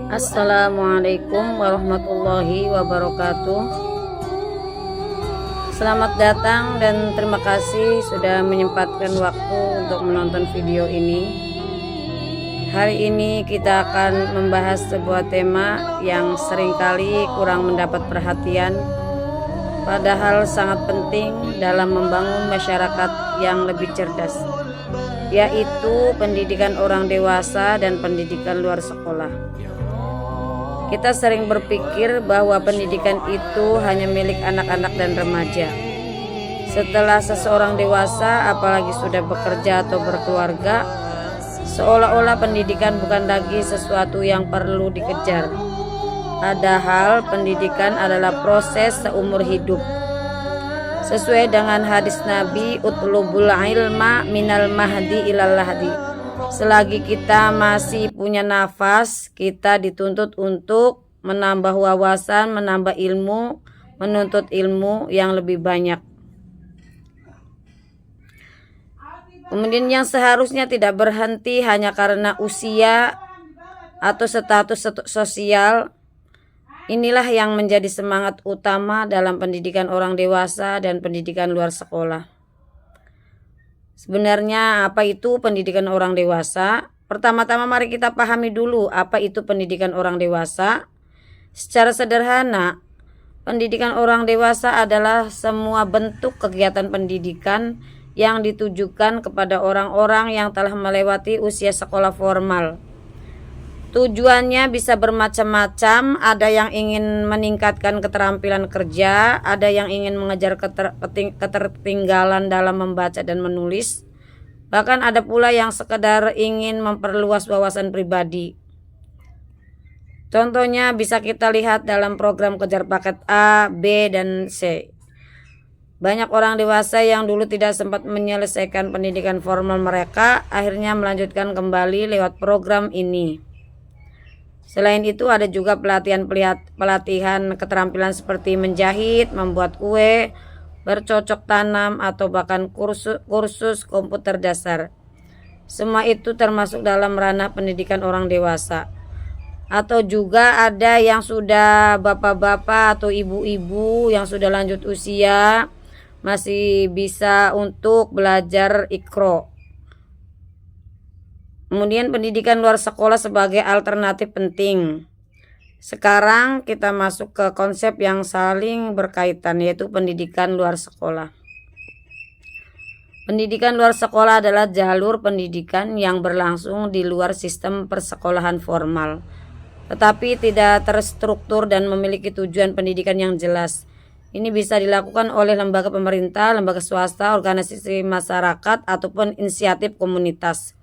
Assalamualaikum warahmatullahi wabarakatuh. Selamat datang dan terima kasih sudah menyempatkan waktu untuk menonton video ini. Hari ini kita akan membahas sebuah tema yang seringkali kurang mendapat perhatian, padahal sangat penting dalam membangun masyarakat yang lebih cerdas, yaitu pendidikan orang dewasa dan pendidikan luar sekolah. Kita sering berpikir bahwa pendidikan itu hanya milik anak-anak dan remaja. Setelah seseorang dewasa, apalagi sudah bekerja atau berkeluarga, seolah-olah pendidikan bukan lagi sesuatu yang perlu dikejar. Padahal pendidikan adalah proses seumur hidup. Sesuai dengan hadis Nabi, utlubul ilma minal mahdi ilal lahdi. Selagi kita masih punya nafas, kita dituntut untuk menambah wawasan, menambah ilmu, menuntut ilmu yang lebih banyak. Kemudian yang seharusnya tidak berhenti hanya karena usia atau status sosial. Inilah yang menjadi semangat utama dalam pendidikan orang dewasa dan pendidikan luar sekolah. Sebenarnya apa itu pendidikan orang dewasa? Pertama-tama mari kita pahami dulu apa itu pendidikan orang dewasa. Secara sederhana, pendidikan orang dewasa adalah semua bentuk kegiatan pendidikan yang ditujukan kepada orang-orang yang telah melewati usia sekolah formal. Tujuannya bisa bermacam-macam, ada yang ingin meningkatkan keterampilan kerja, ada yang ingin mengejar ketertinggalan dalam membaca dan menulis, bahkan ada pula yang sekedar ingin memperluas wawasan pribadi. Contohnya bisa kita lihat dalam program kejar paket A, B, dan C. Banyak orang dewasa yang dulu tidak sempat menyelesaikan pendidikan formal mereka, akhirnya melanjutkan kembali lewat program ini. Selain itu ada juga pelatihan keterampilan seperti menjahit, membuat kue, bercocok tanam, atau bahkan kursus komputer dasar. Semua itu termasuk dalam ranah pendidikan orang dewasa. Atau juga ada yang sudah bapak-bapak atau ibu-ibu yang sudah lanjut usia, masih bisa untuk belajar Iqra. Kemudian pendidikan luar sekolah sebagai alternatif penting. Sekarang kita masuk ke konsep yang saling berkaitan, yaitu pendidikan luar sekolah. Pendidikan luar sekolah adalah jalur pendidikan yang berlangsung di luar sistem persekolahan formal, tetapi tidak terstruktur dan memiliki tujuan pendidikan yang jelas. Ini bisa dilakukan oleh lembaga pemerintah, lembaga swasta, organisasi masyarakat, ataupun inisiatif komunitas.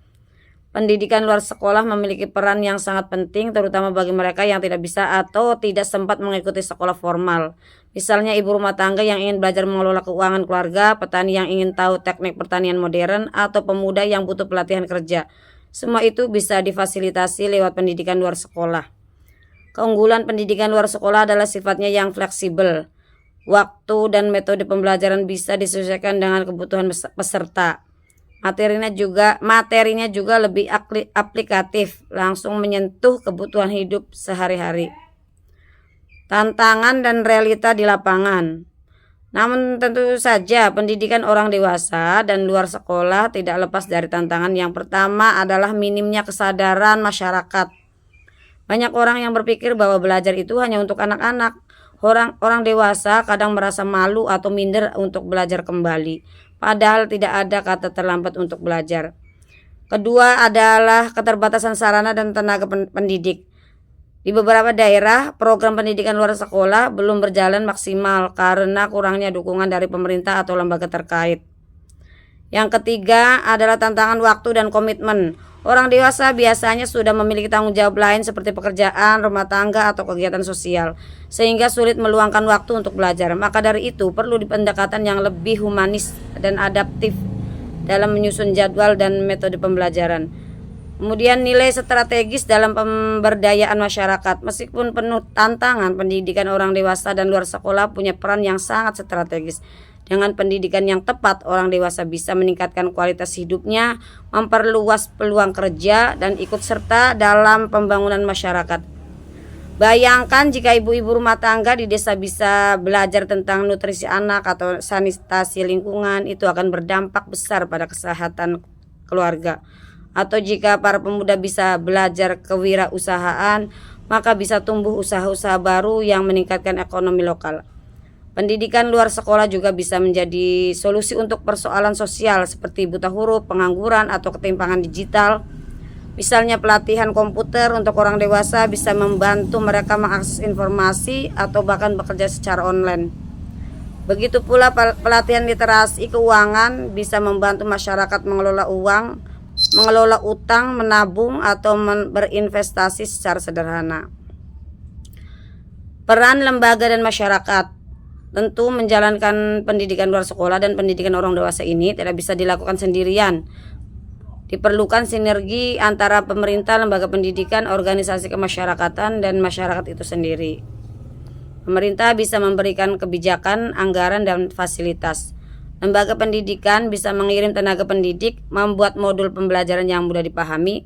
Pendidikan luar sekolah memiliki peran yang sangat penting, terutama bagi mereka yang tidak bisa atau tidak sempat mengikuti sekolah formal. Misalnya ibu rumah tangga yang ingin belajar mengelola keuangan keluarga, petani yang ingin tahu teknik pertanian modern, atau pemuda yang butuh pelatihan kerja. Semua itu bisa difasilitasi lewat pendidikan luar sekolah. Keunggulan pendidikan luar sekolah adalah sifatnya yang fleksibel. Waktu dan metode pembelajaran bisa disesuaikan dengan kebutuhan peserta. Materinya juga lebih aplikatif, langsung menyentuh kebutuhan hidup sehari-hari. Tantangan dan realita di lapangan. Namun tentu saja pendidikan orang dewasa dan luar sekolah tidak lepas dari tantangan. Yang pertama adalah minimnya kesadaran masyarakat. Banyak orang yang berpikir bahwa belajar itu hanya untuk anak-anak. Orang dewasa kadang merasa malu atau minder untuk belajar kembali, padahal tidak ada kata terlambat untuk belajar. Kedua adalah keterbatasan sarana dan tenaga pendidik. Di beberapa daerah, program pendidikan luar sekolah belum berjalan maksimal karena kurangnya dukungan dari pemerintah atau lembaga terkait. Yang ketiga adalah tantangan waktu dan komitmen. Orang dewasa biasanya sudah memiliki tanggung jawab lain seperti pekerjaan, rumah tangga, atau kegiatan sosial, sehingga sulit meluangkan waktu untuk belajar. Maka dari itu perlu pendekatan yang lebih humanis dan adaptif dalam menyusun jadwal dan metode pembelajaran. Kemudian nilai strategis dalam pemberdayaan masyarakat. Meskipun penuh tantangan, pendidikan orang dewasa dan luar sekolah punya peran yang sangat strategis. Dengan pendidikan yang tepat, orang dewasa bisa meningkatkan kualitas hidupnya, memperluas peluang kerja, dan ikut serta dalam pembangunan masyarakat. Bayangkan jika ibu-ibu rumah tangga di desa bisa belajar tentang nutrisi anak atau sanitasi lingkungan, itu akan berdampak besar pada kesehatan keluarga. Atau jika para pemuda bisa belajar kewirausahaan, maka bisa tumbuh usaha-usaha baru yang meningkatkan ekonomi lokal. Pendidikan luar sekolah juga bisa menjadi solusi untuk persoalan sosial seperti buta huruf, pengangguran, atau ketimpangan digital. Misalnya pelatihan komputer untuk orang dewasa bisa membantu mereka mengakses informasi atau bahkan bekerja secara online. Begitu pula pelatihan literasi keuangan bisa membantu masyarakat mengelola uang, mengelola utang, menabung, atau berinvestasi secara sederhana. Peran lembaga dan masyarakat. Tentu menjalankan pendidikan luar sekolah dan pendidikan orang dewasa ini tidak bisa dilakukan sendirian. Diperlukan sinergi antara pemerintah, lembaga pendidikan, organisasi kemasyarakatan, dan masyarakat itu sendiri. Pemerintah bisa memberikan kebijakan, anggaran, dan fasilitas. Lembaga pendidikan bisa mengirim tenaga pendidik, membuat modul pembelajaran yang mudah dipahami.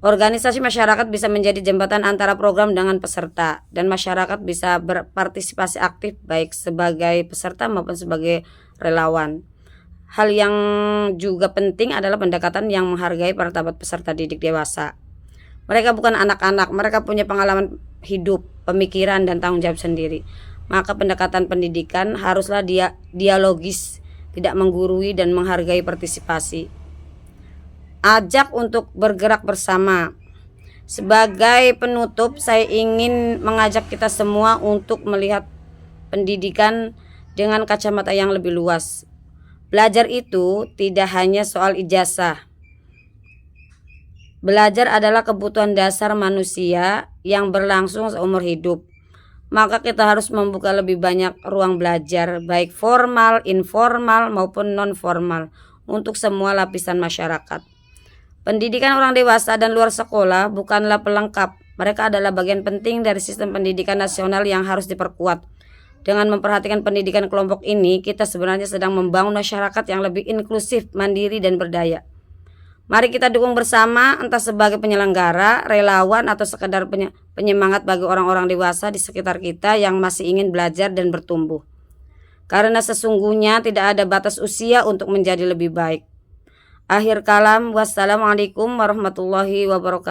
Organisasi masyarakat bisa menjadi jembatan antara program dengan peserta, dan masyarakat bisa berpartisipasi aktif baik sebagai peserta maupun sebagai relawan. Hal yang juga penting adalah pendekatan yang menghargai martabat peserta didik dewasa. Mereka bukan anak-anak, mereka punya pengalaman hidup, pemikiran, dan tanggung jawab sendiri. Maka pendekatan pendidikan haruslah dialogis, tidak menggurui, dan menghargai partisipasi. Ajak untuk bergerak bersama. Sebagai penutup, saya ingin mengajak kita semua untuk melihat pendidikan dengan kacamata yang lebih luas. Belajar itu tidak hanya soal ijazah. Belajar adalah kebutuhan dasar manusia yang berlangsung seumur hidup. Maka kita harus membuka lebih banyak ruang belajar, baik formal, informal, maupun non-formal, untuk semua lapisan masyarakat. Pendidikan orang dewasa dan luar sekolah bukanlah pelengkap. Mereka adalah bagian penting dari sistem pendidikan nasional yang harus diperkuat. Dengan memperhatikan pendidikan kelompok ini, kita sebenarnya sedang membangun masyarakat yang lebih inklusif, mandiri, dan berdaya. Mari kita dukung bersama, entah sebagai penyelenggara, relawan, atau sekedar penyemangat bagi orang-orang dewasa di sekitar kita yang masih ingin belajar dan bertumbuh. Karena sesungguhnya tidak ada batas usia untuk menjadi lebih baik. Akhir kalam, wassalamualaikum warahmatullahi wabarakatuh.